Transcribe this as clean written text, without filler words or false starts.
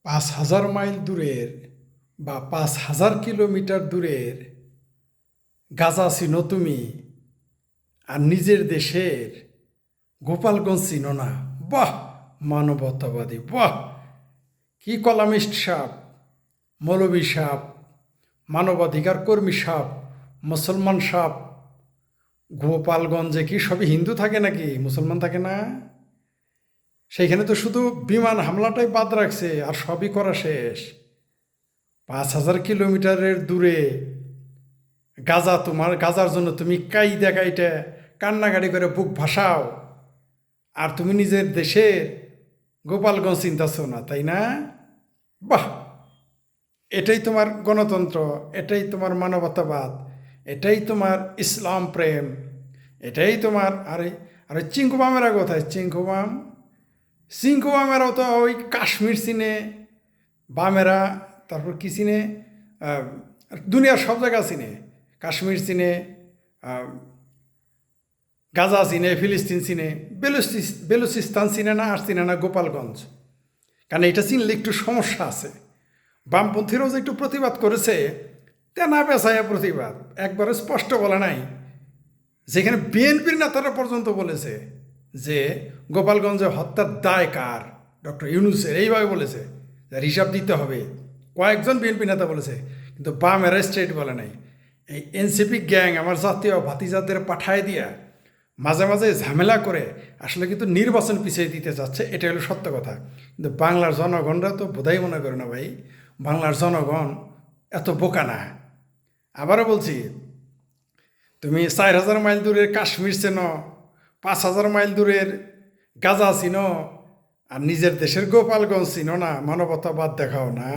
৫,০০০ mile দূরের বা ৫,০০০ kilometre দূরের গাজা চিনো তুমি, আর নিজের দেশের গোপালগঞ্জ চিনো না? বাহ, মানবতাবাদী! বাহ, কি কলামিস্ট সাপ, মৌলবী সাপ, মানবাধিকার কর্মী সাপ, মুসলমান সাপ! গোপালগঞ্জে কি সবই হিন্দু থাকে নাকি, মুসলমান থাকে না? সেইখানে তো শুধু বিমান হামলাটাই বাদ রাখছে, আর সবই করা শেষ। ৫,০০০ কিলোমিটারের দূরে গাজা, গাজার জন্য তুমি কাইদা কাইটা কান্নাকাটি করে বুক ভাসাও, আর তুমি নিজের দেশের গোপালগঞ্জ চিন্তাছ না, তাই না? বাহ, এটাই তোমার গণতন্ত্র, এটাই তোমার মানবতাবাদ, এটাই তোমার ইসলাম প্রেম, এটাই তোমার। আরে আরে চিঙ্কুবামেরা কোথায়? চিঙ্কুবামেরাও তো ওই কাশ্মীর চিনে, বামেরা, তারপর কি চিনে, দুনিয়ার সব জায়গা চিনে। কাশ্মীর চিনে, গাজা চিনে, ফিলিস্তিন চিনে, বেলুচিস্তান চিনে না, আর চিনে না গোপালগঞ্জ। কারণ এটা চিনলে একটু সমস্যা আছে। বামপন্থীরাও যে একটু প্রতিবাদ করেছে, তেনা পেছায়া প্রতিবাদ, একবারে স্পষ্ট বলে নাই। যেখানে বিএনপির নেতারা পর্যন্ত বলেছে যে গোপালগঞ্জে হত্যার দায় কার, ডক্টর ইউনূসের, এইভাবে বলেছে, যার হিসাব দিতে হবে। কয়েকজন বিএনপি নেতা বলেছে, কিন্তু বামেরা স্টেট বলে নাই। এই এনসিপি গ্যাং আমার জাতীয় ভাতিজাদের পাঠায় দিয়া মাঝে মাঝে ঝামেলা করে আসলে কিন্তু নির্বাচন পিছিয়ে দিতে যাচ্ছে, এটা হলো সত্য কথা। কিন্তু বাংলার জনগণরা তো বোধহয় মনে করে না ভাই, বাংলার জনগণ এত বোকা না। আবারও বলছি, তুমি ৪,০০০ মাইল দূরের কাশ্মীর চেনো, ৫,০০০ মাইল দূরের গাজা চিনো, আর নিজের দেশের গোপালগঞ্জ চিনো না? মানবতাবাদ দেখাও না।